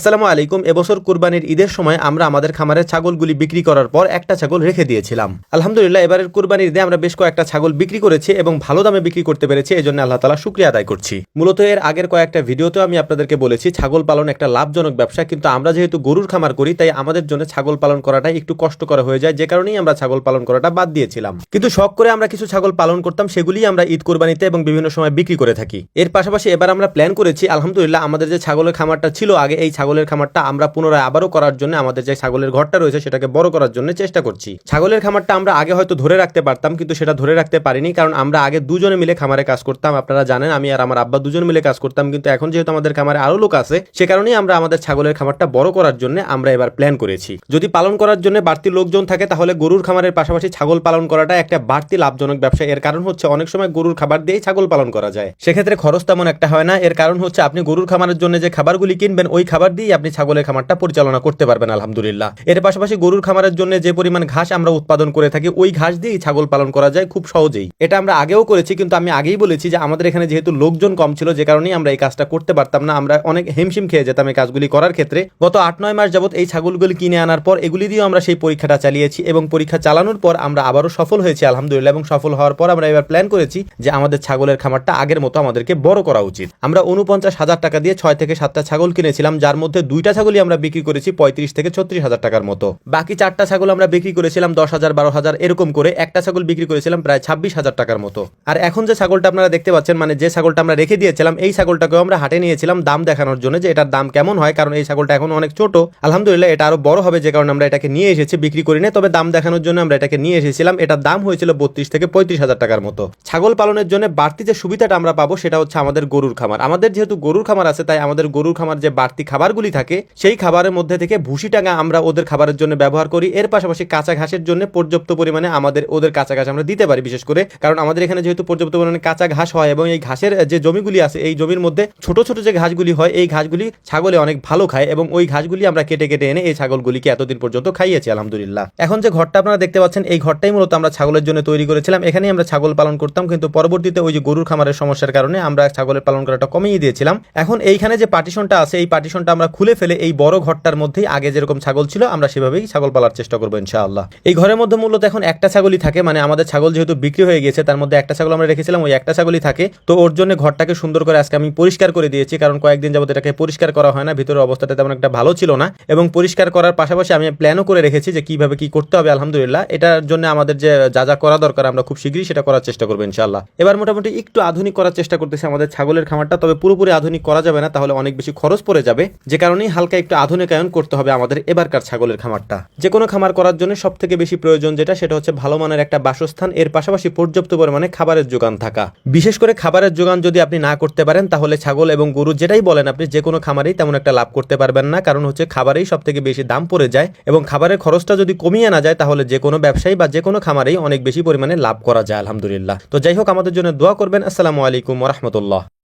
আসসালামু আলাইকুম। এবছর কুরবানির ঈদের সময় আমরা আমাদের খামারের ছাগলগুলি বিক্রি করার পর একটা ছাগল রেখে দিয়েছিলাম। আলহামদুলিল্লাহ এবারের কুরবানির ঈদে আমরা বেশ কয়েকটা ছাগল বিক্রি করেছি এবং ভালো দামে বিক্রি করতে পেরেছি। এজন্য আল্লাহ তাআলা শুকরিয়া আদায় করছি। মূলত এর আগের কয়েকটা ভিডিওতেও আমি আপনাদেরকে বলেছি ছাগল পালন একটা লাভজনক ব্যবসা, কিন্তু আমরা যেহেতু গরুর খামার করি তাই আমাদের জন্য ছাগল পালন করাটা একটু কষ্টকর হয়ে যায়, যে কারণেই আমরা ছাগল পালন করাটা বাদ দিয়েছিলাম। কিন্তু শখ করে আমরা কিছু ছাগল পালন করতাম, সেগুলি আমরা ঈদ কুরবানিতে এবং বিভিন্ন সময় বিক্রি করে থাকি। এর পাশাপাশি এবার আমরা প্ল্যান করেছি আলহামদুলিল্লাহ আমাদের যে ছাগলের খামারটা ছিল আগে, এই ছাগলের খামারটা আমরা পুনরায় আবারও করার জন্য আমাদের যে ছাগলের ঘরটা রয়েছে সেটাকে বড় করার জন্য চেষ্টা করছি। ছাগলের খামারটা আমরা আগে হয়তো ধরে রাখতে পারতাম, কিন্তু সেটা ধরে রাখতে পারিনি, কারণ আমরা আগে দুজনে মিলে খামারে কাজ করতাম। আপনারা জানেন আমি আর আমার আব্বা দুজন মিলে কাজ করতাম, কিন্তু এখন যেহেতু আমাদের খামারে আরো লোক আছে সে কারণেই আমরা আমাদের ছাগলের খামারটা বড় করার জন্য আমরা এবার প্ল্যান করেছি। যদি পালন করার জন্য বাড়তি লোকজন থাকে তাহলে গরুর খামারের পাশাপাশি ছাগল পালন করাটা একটা বাড়তি লাভজনক ব্যবসা। এর কারণ হচ্ছে অনেক সময় গরুর খাবার দিয়েই ছাগল পালন করা যায়, সেক্ষেত্রে খরচ তেমন একটা হয় না। এর কারণ হচ্ছে আপনি গরুর খামারের জন্য যে খাবারগুলি কিনবেন ওই খাবার দিয়েই আপনি ছাগলের খামারটা পরিচালনা করতে পারবেন আলহামদুলিল্লাহ। এর পাশাপাশি গরুর খামারের জন্য যে পরিমাণ ঘাস আমরা উৎপাদন করে থাকি ওই ঘাস দিয়েই ছাগল পালন করা যায় খুব সহজেই। এটা আমরা আগেও করেছি, কিন্তু আমি আগেই বলেছি যে আমাদের এখানে যেহেতু লোকজন কম ছিল যে কারণেই আমরা এই কাজটা করতে পারতাম না। আমরা অনেক হিমশিম খেয়ে যেতাম এই কাজগুলি করার ক্ষেত্রে। গত 8-9 মাস যাবত এই ছাগলগুলি কিনে আনার পর এগুলি দিয়েও আমরা সেই পরীক্ষাটা চালিয়েছি এবং পরীক্ষা চালানোর পর আমরা আবারও সফল হয়েছি আলহামদুলিল্লাহ। এবং সফল হওয়ার পর আমরা এবার প্ল্যান করেছি যে আমাদের ছাগলের খামারটা আগের মতো আমাদেরকে বড় করা উচিত। আমরা 49,000 টাকা দিয়ে 6 থেকে 7টা ছাগল কিনেছিলাম, যার মধ্যে 2টা ছাগলই আমরা বিক্রি করেছি 35 থেকে 36,000 টাকার মতো। বাকি 4টা ছাগল আমরা বিক্রি করেছিলাম 10,000 12,000 এরকম করে। একটা ছাগল বিক্রি করেছিলাম প্রায় 26,000 টাকার মতো। আর এখন যে ছাগলটা আপনারা দেখতে পাচ্ছেন, মানে যে ছাগলটা আমরা রেখে দিয়েছিলাম, এই ছাগলটাকেও আমরা হাটে নিয়েছিলাম দাম দেখানোর জন্য যে এটার দাম কেমন হয়, কারণ এই ছাগলটা এখন অনেক ছোট। আলহামদুলিল্লাহ এটা আরো বড় হবে যে কারণে আমরা এটাকে নিয়ে এসেছি, বিক্রি করি না, তবে দাম দেখানোর জন্য আমরা এটাকে নিয়ে এসেছিলাম। এটার দাম হয়েছিল 32 থেকে 35,000 টাকার মতো। ছাগল পালনের জন্য বাড়তি যে সুবিধাটা আমরা পাবো সেটা হচ্ছে আমাদের গরুর খামার। আমাদের যেহেতু গরুর খামার আছে তাই আমাদের গরুর খামার যে বাড়তি খাবারগুলি থাকে সেই খাবারের মধ্যে থেকে ভুসি টাঙা আমরা ওদের খাবারের জন্য ব্যবহার করি। এর পাশাপাশি কাঁচা ঘাসের জন্য পর্যাপ্ত পরিমাণে আমাদের ওদের কাঁচা ঘাস আমরা দিতে পারি, বিশেষ করে কারণ আমাদের এখানে যেহেতু পর্যাপ্ত পরিমাণে কাঁচা ঘাস হয় এবং এই ঘাসের যে জমিগুলি আছে এই জমির মধ্যে ছোট ছোট যে ঘাসগুলি হয় এই ঘাসগুলি ছাগলে অনেক ভালো খায় এবং ওই ঘাসগুলি আমরা কেটে কেটে এনে এই ছাগলগুলিকে এতদিন পর্যন্ত খাইয়েছি আলহামদুলিল্লাহ। এখন যে ঘরটা আপনারা দেখতে পাচ্ছেন এই ঘরটাই মূলত আমরা ছাগলের জন্য তৈরি করেছিলাম। এখানেই আমরা ছাগল পালন করতাম, কিন্তু পরবর্তীতে ওই যে গরুর খামারের সমস্যার কারণে আমরা ছাগলের পালন করাটা কমিয়ে দিয়েছিলাম। এখন এইখানে যে পার্টিশনটা আছে এই পার্টিশনটা আমরা খুলে ফেলে এই বড় ঘরটার মধ্যেই আগে যেরকম ছাগল ছিল আমরা সেভাবেই ছাগল পালার চেষ্টা করবো ইনশাআল্লাহ। এই ঘরের মধ্যে মূলত এখন একটা ছাগলই থাকে, মানে আমাদের ছাগল যেহেতু বিক্রি হয়ে গিয়েছে তার মধ্যে একটা ছাগল আমরা রেখেছিলাম, ওই একটা ছাগলই থাকে। তো ওর জন্য ঘরটাকে সুন্দর করে আজকে আমি পরিষ্কার করে দিয়েছি, কারণ কয়েকদিন যাবত এটাকে পরিষ্কার করা হয় না, ভিতরের অবস্থাটা তেমন একটা ভালো ছিল না। এবং পরিষ্কার করার পাশাপাশি আমি প্ল্যানও করে রেখেছি যে কিভাবে কি করতে হবে আলহামদুলিল্লাহ। এটার জন্য আমাদের যে যা যা করা দরকার আমরা খুব শীঘ্রই সেটা করার চেষ্টা করবো ইনশাআল্লাহ। এবার মোটামুটি একটু আধুনিক করার চেষ্টা করতেছি আমাদের ছাগলের খামারটা, তবে পুরোপুরি আধুনিক করা যাবে না, তাহলে অনেক বেশি খরচ পড়ে যাবে, যে কারণেই হালকা একটু আধুনিকায়ন করতে হবে আমাদের এবারকার ছাগলের খামারটা। যে কোনো খামার করার জন্য সব থেকে বেশি প্রয়োজন যেটা সেটা হচ্ছে ভালো মানের একটা বাসস্থান, এর পাশাপাশি পর্যাপ্ত পরিমাণে খাবারের যোগান থাকা। বিশেষ করে খাবারের যোগান যদি আপনি না করতে পারেন তাহলে ছাগল এবং গরু যেটাই বলেন আপনি যে কোনো খামারেই তেমন একটা লাভ করতে পারবেন না, কারণ হচ্ছে খাবারেই সব থেকে বেশি দাম পড়ে যায় এবং খাবারের খরচটা যদি কমিয়ে না যায় তাহলে যে কোনো ব্যবসায়ী বা যে কোনো খামারেই অনেক বেশি পরিমাণে লাভ করা যায় আলহামদুলিল্লাহ। তো যাই হোক আমাদের জন্য দোয়া করবেন। আসসালামু আলাইকুম ওয়া রাহমাতুল্লাহ।